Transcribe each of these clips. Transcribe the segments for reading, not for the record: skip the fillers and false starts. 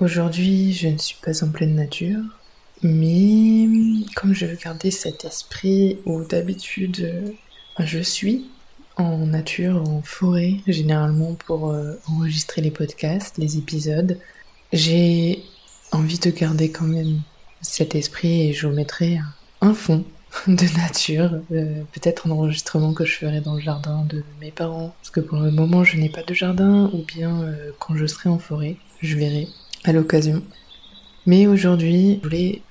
Aujourd'hui, je ne suis pas en pleine nature, mais comme je veux garder cet esprit où d'habitude je suis en nature, en forêt, généralement pour enregistrer les podcasts, les épisodes, j'ai envie de garder quand même cet esprit et je vous mettrai un fond de nature, peut-être un enregistrement que je ferai dans le jardin de mes parents, parce que pour le moment je n'ai pas de jardin, ou bien quand je serai en forêt, je verrai à l'occasion. Mais aujourd'hui, je voulais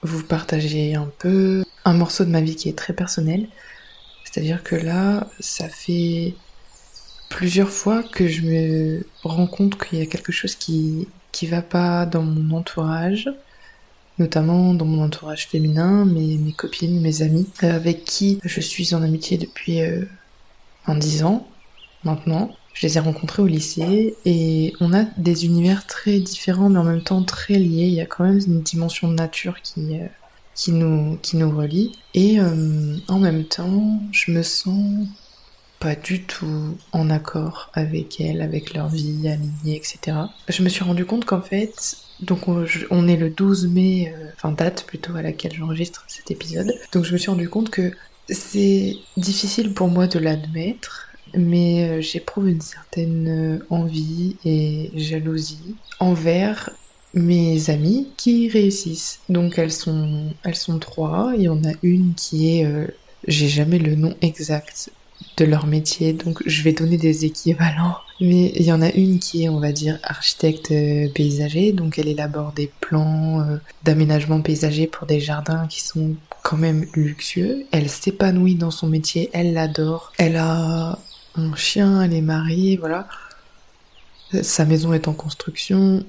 vous partager un peu un morceau de ma vie qui est très personnel. C'est-à-dire que là, ça fait plusieurs fois que je me rends compte qu'il y a quelque chose qui va pas dans mon entourage, notamment dans mon entourage féminin, mes copines, mes amis, avec qui je suis en amitié depuis 10 ans maintenant. Je les ai rencontrés au lycée et on a des univers très différents mais en même temps très liés. Il y a quand même une dimension de nature qui nous relie. Et en même temps, je me sens pas du tout en accord avec elles, avec leur vie alignée, etc. Je me suis rendu compte qu'en fait, donc on est le 12 mai, date plutôt à laquelle j'enregistre cet épisode. Donc je me suis rendu compte que c'est difficile pour moi de l'admettre, mais j'éprouve une certaine envie et jalousie envers mes amies qui réussissent. Donc elles sont trois, il y en a une qui est... j'ai jamais le nom exact de leur métier, donc je vais donner des équivalents. Mais il y en a une qui est, on va dire, architecte paysager, donc elle élabore des plans d'aménagement paysager pour des jardins qui sont quand même luxueux. Elle s'épanouit dans son métier, elle l'adore. Elle a un chien, elle est mariée, voilà. Sa maison est en construction.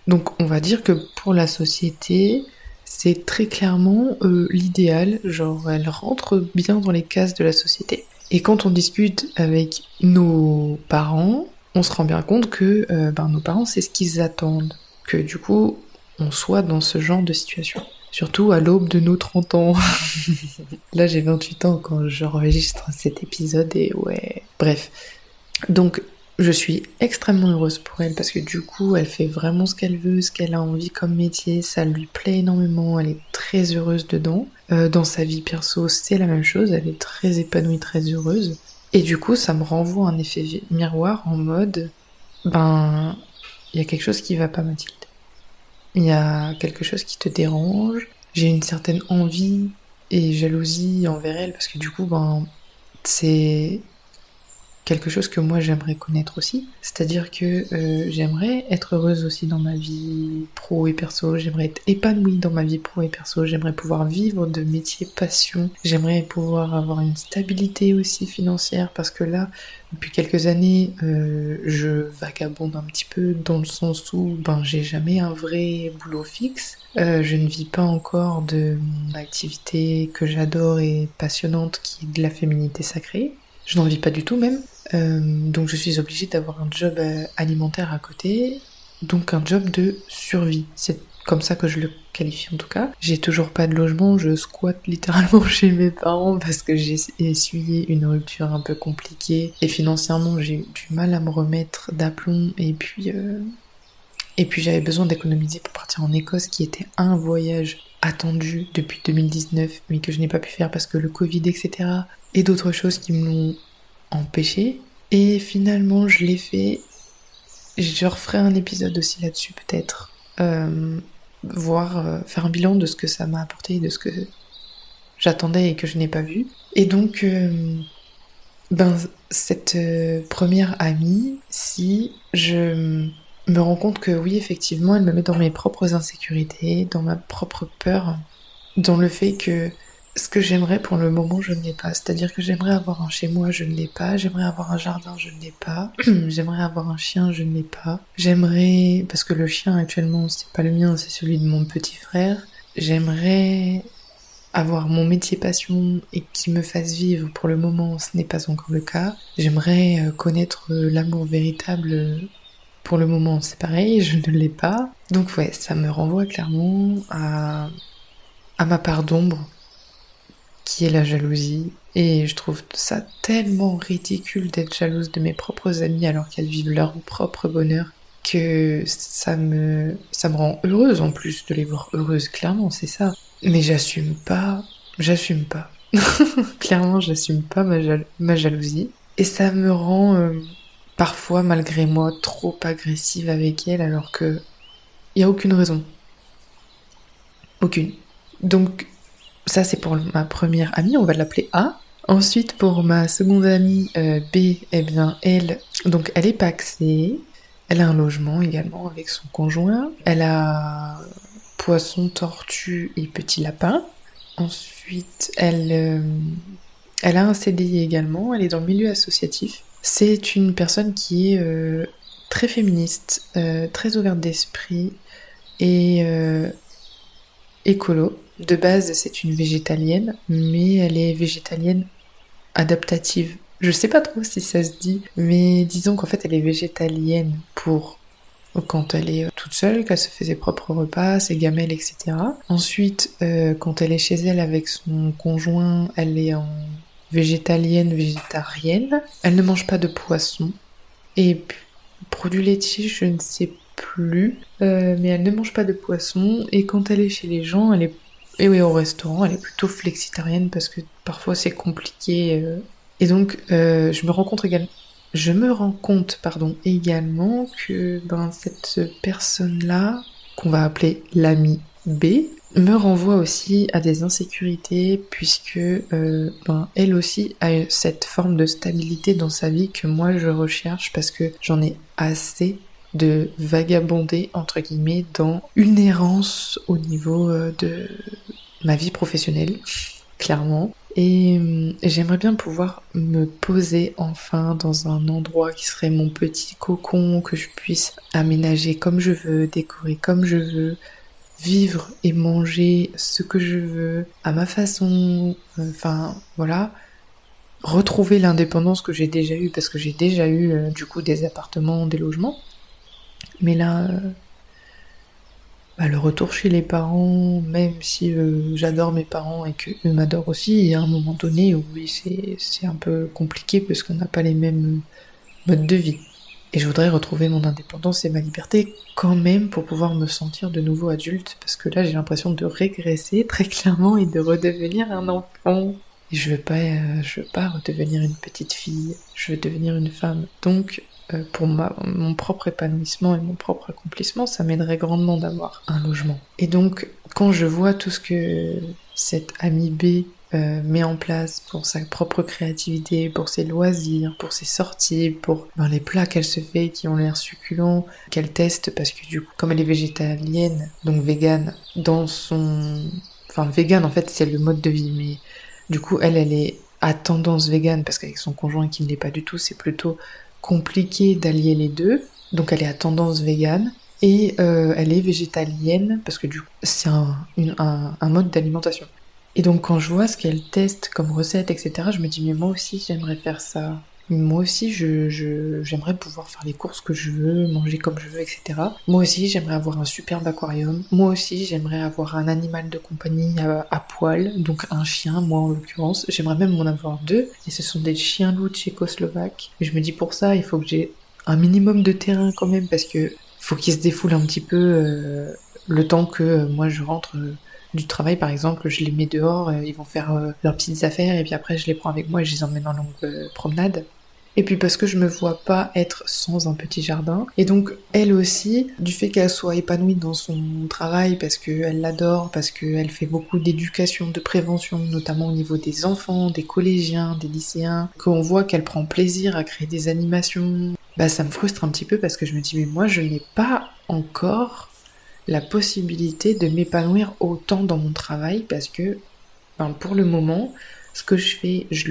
Donc on va dire que pour la société, c'est très clairement l'idéal, genre elle rentre bien dans les cases de la société. Et quand on discute avec nos parents, on se rend bien compte que nos parents, c'est ce qu'ils attendent. Que du coup, on soit dans ce genre de situation. Surtout à l'aube de nos 30 ans. Là, j'ai 28 ans quand j'enregistre cet épisode et ouais... Bref. Donc, je suis extrêmement heureuse pour elle parce que du coup, elle fait vraiment ce qu'elle veut, ce qu'elle a envie comme métier, ça lui plaît énormément, elle est très heureuse dedans. Dans sa vie perso, c'est la même chose, elle est très épanouie, très heureuse. Et du coup, ça me renvoie un effet miroir en mode, il y a quelque chose qui va pas, Mathilde. Il y a quelque chose qui te dérange. J'ai une certaine envie et jalousie envers elle parce que du coup, c'est quelque chose que moi j'aimerais connaître aussi, c'est-à-dire que j'aimerais être heureuse aussi dans ma vie pro et perso, j'aimerais être épanouie dans ma vie pro et perso, j'aimerais pouvoir vivre de métiers passion, j'aimerais pouvoir avoir une stabilité aussi financière parce que là, depuis quelques années, je vagabonde un petit peu dans le sens où j'ai jamais un vrai boulot fixe, je ne vis pas encore de mon activité que j'adore et passionnante qui est de la féminité sacrée. Je n'en vis pas du tout même. Donc je suis obligée d'avoir un job alimentaire à côté, donc un job de survie. C'est comme ça que je le qualifie en tout cas. J'ai toujours pas de logement, je squatte littéralement chez mes parents parce que j'ai essuyé une rupture un peu compliquée et financièrement j'ai eu du mal à me remettre d'aplomb et puis j'avais besoin d'économiser pour partir en Écosse qui était un voyage attendu depuis 2019 mais que je n'ai pas pu faire parce que le Covid etc. et d'autres choses qui me l'ont empêché. Et finalement, je l'ai fait. Je referai un épisode aussi là-dessus, peut-être. Faire un bilan de ce que ça m'a apporté, de ce que j'attendais et que je n'ai pas vu. Et donc, cette première amie, si je me rends compte que oui, effectivement, elle me met dans mes propres insécurités, dans ma propre peur, dans le fait que ce que j'aimerais pour le moment, je ne l'ai pas. C'est-à-dire que j'aimerais avoir un chez moi, je ne l'ai pas. J'aimerais avoir un jardin, je ne l'ai pas. J'aimerais avoir un chien, je ne l'ai pas. J'aimerais, parce que le chien actuellement, c'est pas le mien, c'est celui de mon petit frère. J'aimerais avoir mon métier passion et qui me fasse vivre. Pour le moment, ce n'est pas encore le cas. J'aimerais connaître l'amour véritable. Pour le moment, c'est pareil, je ne l'ai pas. Donc ouais, ça me renvoie clairement à ma part d'ombre, qui est la jalousie. Et je trouve ça tellement ridicule d'être jalouse de mes propres amies alors qu'elles vivent leur propre bonheur, que ça me rend heureuse en plus de les voir heureuses, clairement, c'est ça. Mais j'assume pas. Clairement, j'assume pas ma jalousie. Et ça me rend parfois, malgré moi, trop agressive avec elle alors que y a aucune raison. Aucune. Donc, ça c'est pour ma première amie, on va l'appeler A. Ensuite, pour ma seconde amie B, eh bien, elle est pacsée. Elle a un logement également avec son conjoint. Elle a poisson, tortue et petit lapin. Ensuite, elle a un CDI également. Elle est dans le milieu associatif. C'est une personne qui est très féministe, très ouverte d'esprit et écolo. De base, c'est une végétalienne, mais elle est végétalienne adaptative. Je sais pas trop si ça se dit, mais disons qu'en fait, elle est végétalienne pour quand elle est toute seule, qu'elle se fait ses propres repas, ses gamelles, etc. Ensuite, quand elle est chez elle avec son conjoint, elle est en végétalienne, végétarienne. Elle ne mange pas de poisson. Et produits laitiers, je ne sais plus. Mais elle ne mange pas de poisson. Et quand elle est chez les gens, et oui, au restaurant, elle est plutôt flexitarienne parce que parfois c'est compliqué. Et donc, je me rends compte, également que cette personne-là, qu'on va appeler l'amie B, me renvoie aussi à des insécurités puisque elle aussi a cette forme de stabilité dans sa vie que moi je recherche parce que j'en ai assez de vagabonder entre guillemets dans une errance au niveau de ma vie professionnelle, clairement. Et j'aimerais bien pouvoir me poser enfin dans un endroit qui serait mon petit cocon, que je puisse aménager comme je veux, décorer comme je veux, vivre et manger ce que je veux, à ma façon, voilà. Retrouver l'indépendance que j'ai déjà eue, parce que j'ai déjà eu du coup des appartements, des logements. Mais là, le retour chez les parents, même si j'adore mes parents et qu'eux m'adorent aussi, et à un moment donné, oui, c'est un peu compliqué parce qu'on n'a pas les mêmes modes de vie. Et je voudrais retrouver mon indépendance et ma liberté quand même pour pouvoir me sentir de nouveau adulte, parce que là j'ai l'impression de régresser très clairement et de redevenir un enfant. Et je veux pas redevenir une petite fille, je veux devenir une femme. Donc pour mon propre épanouissement et mon propre accomplissement, ça m'aiderait grandement d'avoir un logement. Et donc, quand je vois tout ce que cette amie B met en place pour sa propre créativité, pour ses loisirs, pour ses sorties, pour les plats qu'elle se fait qui ont l'air succulents, qu'elle teste parce que du coup, comme elle est végétalienne, donc végane, végane en fait c'est le mode de vie, mais du coup elle est à tendance végane parce qu'avec son conjoint qui ne l'est pas du tout, c'est plutôt compliqué d'allier les deux, donc elle est à tendance végane et elle est végétalienne parce que du coup c'est un mode d'alimentation. Et donc quand je vois ce qu'elle teste comme recette, etc., je me dis mais moi aussi j'aimerais faire ça. Moi aussi j'aimerais pouvoir faire les courses que je veux, manger comme je veux, etc. Moi aussi j'aimerais avoir un superbe aquarium. Moi aussi j'aimerais avoir un animal de compagnie à poil, donc un chien, moi en l'occurrence. J'aimerais même en avoir 2, et ce sont des chiens loups tchécoslovaques. Et je me dis pour ça il faut que j'ai un minimum de terrain quand même, parce que faut qu'ils se défoulent un petit peu le temps que moi je rentre du travail par exemple, je les mets dehors, ils vont faire leurs petites affaires et puis après je les prends avec moi et je les emmène en longue promenade. Et puis parce que je me vois pas être sans un petit jardin. Et donc elle aussi, du fait qu'elle soit épanouie dans son travail, parce qu'elle l'adore, parce qu'elle fait beaucoup d'éducation, de prévention, notamment au niveau des enfants, des collégiens, des lycéens, qu'on voit qu'elle prend plaisir à créer des animations, ça me frustre un petit peu parce que je me dis mais moi je n'ai pas encore la possibilité de m'épanouir autant dans mon travail parce que pour le moment, ce que je fais, je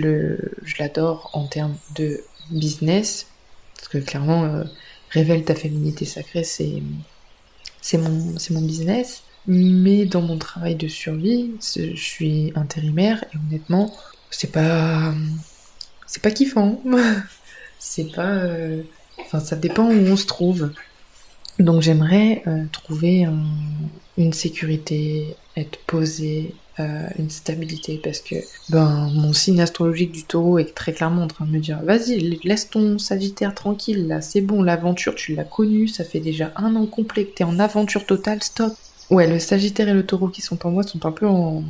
l'adore en termes de business, parce que clairement, révèle ta féminité sacrée, c'est mon business. Mais dans mon travail de survie, je suis intérimaire et honnêtement, c'est pas kiffant. C'est pas, ça dépend où on se trouve. Donc j'aimerais trouver une sécurité, être posée, une stabilité, parce que mon signe astrologique du taureau est très clairement en train de me dire vas-y, laisse ton Sagittaire tranquille, là c'est bon, l'aventure tu l'as connue, ça fait déjà 1 an complet que t'es en aventure totale, stop. Ouais, le Sagittaire et le taureau qui sont en moi sont un peu en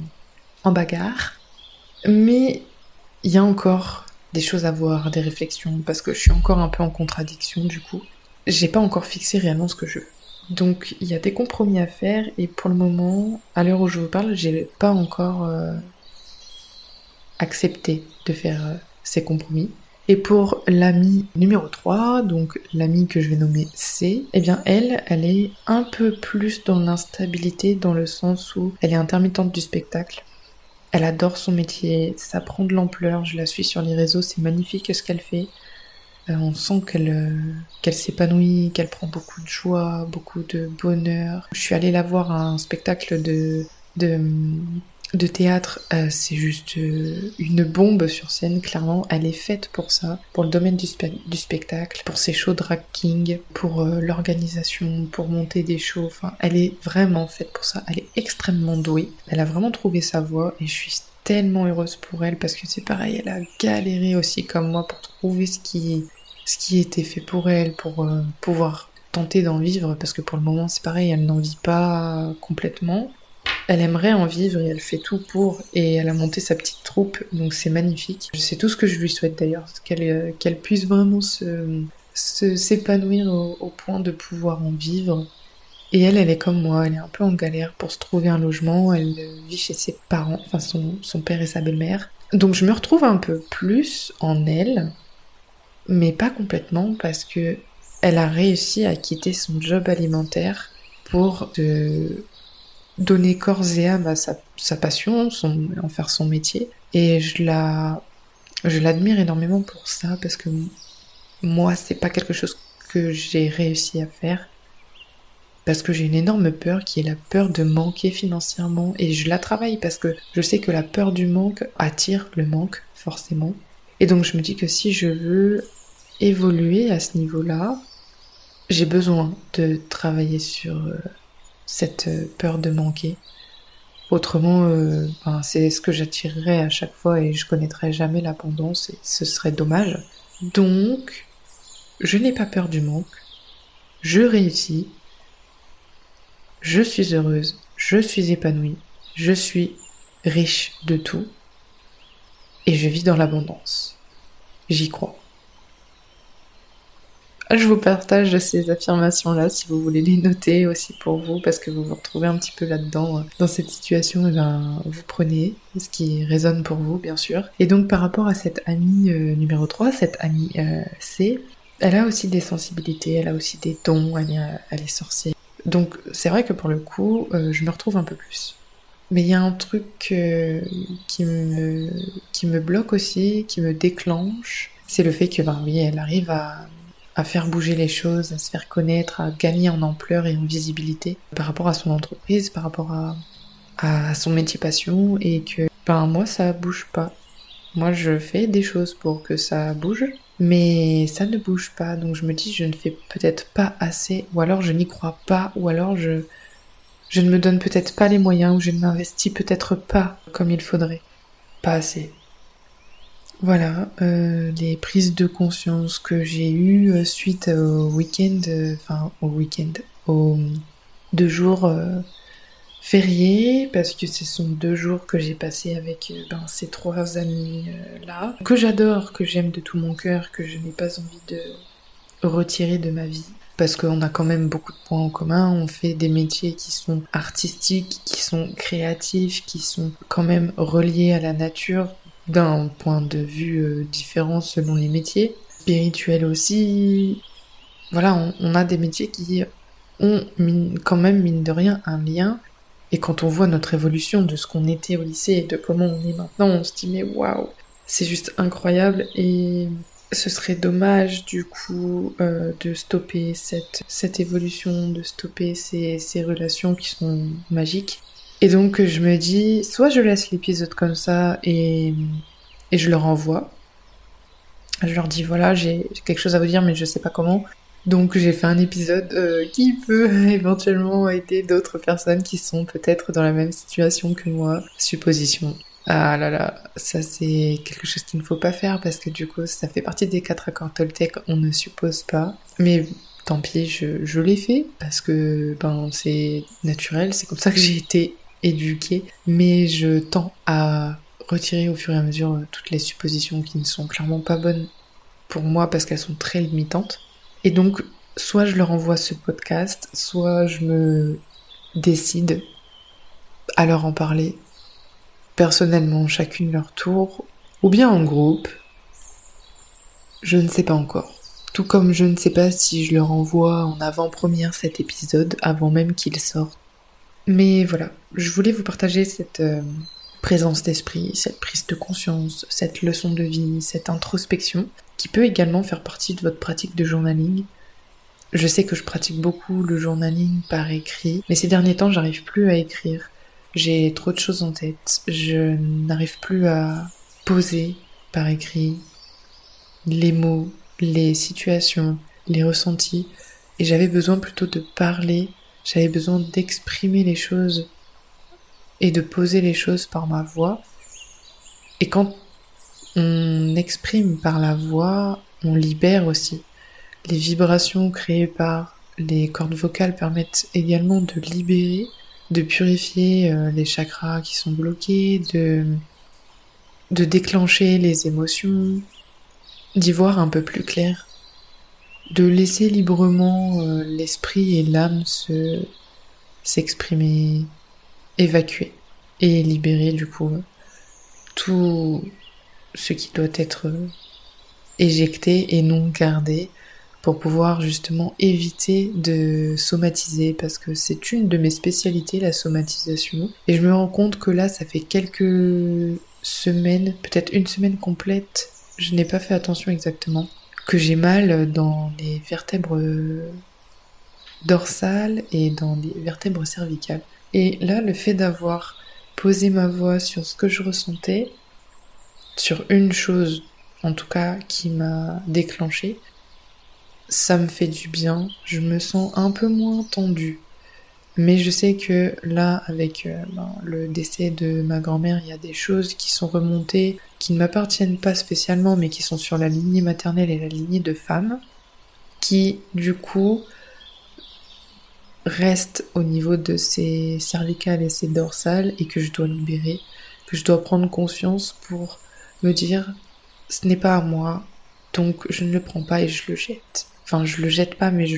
bagarre, mais il y a encore des choses à voir, des réflexions, parce que je suis encore un peu en contradiction du coup. J'ai pas encore fixé réellement ce que je veux. Donc il y a des compromis à faire, et pour le moment, à l'heure où je vous parle, j'ai pas encore accepté de faire ces compromis. Et pour l'amie numéro 3, donc l'amie que je vais nommer C, eh bien elle est un peu plus dans l'instabilité, dans le sens où elle est intermittente du spectacle. Elle adore son métier, ça prend de l'ampleur, je la suis sur les réseaux, c'est magnifique ce qu'elle fait. On sent qu'elle s'épanouit, qu'elle prend beaucoup de joie, beaucoup de bonheur. Je suis allée la voir à un spectacle de théâtre, c'est juste une bombe sur scène, clairement. Elle est faite pour ça, pour le domaine du spectacle, pour ses shows drag king, pour l'organisation, pour monter des shows. Enfin, elle est vraiment faite pour ça. Elle est extrêmement douée. Elle a vraiment trouvé sa voie, et je suis tellement heureuse pour elle, parce que c'est pareil, elle a galéré aussi comme moi pour trouver ce qui était fait pour elle, pour pouvoir tenter d'en vivre, parce que pour le moment c'est pareil, elle n'en vit pas complètement. Elle aimerait en vivre et elle fait tout pour, et elle a monté sa petite troupe, donc c'est magnifique. C'est tout ce que je lui souhaite d'ailleurs, qu'elle puisse vraiment s'épanouir au point de pouvoir en vivre. Et elle est comme moi, elle est un peu en galère pour se trouver un logement, elle vit chez ses parents, enfin son père et sa belle-mère. Donc je me retrouve un peu plus en elle, mais pas complètement, parce que elle a réussi à quitter son job alimentaire pour donner corps et âme à sa passion, en faire son métier. Et je l'admire énormément pour ça, parce que moi, c'est pas quelque chose que j'ai réussi à faire, parce que j'ai une énorme peur qui est la peur de manquer financièrement, et je la travaille parce que je sais que la peur du manque attire le manque, forcément. Et donc je me dis que si je veux évoluer à ce niveau-là, j'ai besoin de travailler sur cette peur de manquer. Autrement, c'est ce que j'attirerais à chaque fois, et je connaîtrais jamais l'abondance, et ce serait dommage. Donc, je n'ai pas peur du manque, je réussis, je suis heureuse, je suis épanouie, je suis riche de tout, et je vis dans l'abondance. J'y crois. Je vous partage ces affirmations-là si vous voulez les noter aussi pour vous, parce que vous vous retrouvez un petit peu là-dedans, dans cette situation. Vous prenez ce qui résonne pour vous, bien sûr. Et donc par rapport à cette amie numéro 3, cette amie C, elle a aussi des sensibilités, elle a aussi des dons, elle est sorcière. Donc c'est vrai que pour le coup, je me retrouve un peu plus. Mais il y a un truc qui me bloque aussi, qui me déclenche, c'est le fait que, oui, elle arrive à faire bouger les choses, à se faire connaître, à gagner en ampleur et en visibilité par rapport à son entreprise, par rapport à son métier passion, et que moi ça bouge pas. Moi je fais des choses pour que ça bouge, mais ça ne bouge pas, donc je me dis je ne fais peut-être pas assez, ou alors je n'y crois pas, ou alors je ne me donne peut-être pas les moyens, ou je ne m'investis peut-être pas comme il faudrait. Pas assez. Voilà, les prises de conscience que j'ai eues suite aux 2 jours fériés, parce que ce sont 2 jours que j'ai passés avec ces 3 amis là, que j'adore, que j'aime de tout mon cœur, que je n'ai pas envie de retirer de ma vie, parce qu'on a quand même beaucoup de points en commun, on fait des métiers qui sont artistiques, qui sont créatifs, qui sont quand même reliés à la nature, d'un point de vue différent selon les métiers, spirituel aussi. Voilà, on a des métiers qui ont quand même, mine de rien, un lien. Et quand on voit notre évolution de ce qu'on était au lycée et de comment on est maintenant, on se dit mais waouh, c'est juste incroyable, et ce serait dommage du coup de stopper cette évolution, de stopper ces relations qui sont magiques. Et donc je me dis, soit je laisse l'épisode comme ça et je leur envoie. Je leur dis voilà, j'ai quelque chose à vous dire mais je sais pas comment. Donc j'ai fait un épisode qui peut éventuellement aider d'autres personnes qui sont peut-être dans la même situation que moi. Supposition. Ah là là, ça c'est quelque chose qu'il ne faut pas faire parce que du coup ça fait partie des 4 accords Toltec, on ne suppose pas. Mais tant pis, je l'ai fait parce que c'est naturel, c'est comme ça que j'ai été éduquée. Mais je tends à retirer au fur et à mesure toutes les suppositions qui ne sont clairement pas bonnes pour moi parce qu'elles sont très limitantes. Et donc, soit je leur envoie ce podcast, soit je me décide à leur en parler personnellement, chacune leur tour, ou bien en groupe. Je ne sais pas encore. Tout comme je ne sais pas si je leur envoie en avant-première cet épisode, avant même qu'il sorte. Mais voilà, je voulais vous partager cette présence d'esprit, cette prise de conscience, cette leçon de vie, cette introspection, qui peut également faire partie de votre pratique de journaling. Je sais que je pratique beaucoup le journaling par écrit, mais ces derniers temps, j'arrive plus à écrire. J'ai trop de choses en tête. Je n'arrive plus à poser par écrit les mots, les situations, les ressentis. Et j'avais besoin plutôt de parler, j'avais besoin d'exprimer les choses et de poser les choses par ma voix. Et quand on exprime par la voix, on libère aussi. Les vibrations créées par les cordes vocales permettent également de libérer, de purifier les chakras qui sont bloqués, de déclencher les émotions, d'y voir un peu plus clair, de laisser librement l'esprit et l'âme s'exprimer, évacuer et libérer du coup tout ce qui doit être éjecté et non gardé, pour pouvoir justement éviter de somatiser, parce que c'est une de mes spécialités, la somatisation. Et je me rends compte que là, ça fait quelques semaines, peut-être une semaine complète, je n'ai pas fait attention exactement, que j'ai mal dans les vertèbres dorsales et dans les vertèbres cervicales. Et là, le fait d'avoir posé ma voix sur ce que je ressentais, sur une chose en tout cas qui m'a déclenché, ça me fait du bien, je me sens un peu moins tendue. Mais je sais que là, avec le décès de ma grand-mère, il y a des choses qui sont remontées, qui ne m'appartiennent pas spécialement, mais qui sont sur la lignée maternelle et la lignée de femme, qui, du coup, restent au niveau de ses cervicales et ses dorsales, et que je dois libérer, que je dois prendre conscience pour me dire, ce n'est pas à moi, donc je ne le prends pas et je le jette. Enfin, je le jette pas, mais je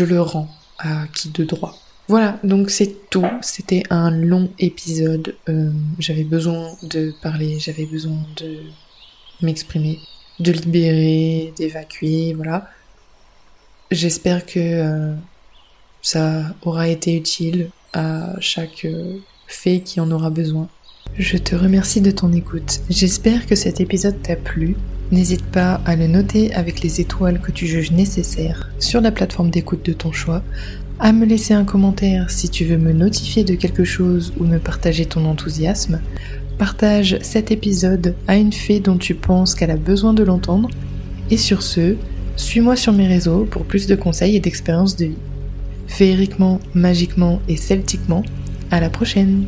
le rends à qui de droit. Voilà, donc c'est tout. C'était un long épisode. J'avais besoin de parler, j'avais besoin de m'exprimer, de libérer, d'évacuer, voilà. J'espère que ça aura été utile à chaque fée qui en aura besoin. Je te remercie de ton écoute. J'espère que cet épisode t'a plu. N'hésite pas à le noter avec les étoiles que tu juges nécessaires sur la plateforme d'écoute de ton choix, à me laisser un commentaire si tu veux me notifier de quelque chose ou me partager ton enthousiasme. Partage cet épisode à une fée dont tu penses qu'elle a besoin de l'entendre. Et sur ce, suis-moi sur mes réseaux pour plus de conseils et d'expériences de vie. Féeriquement, magiquement et celtiquement, à la prochaine!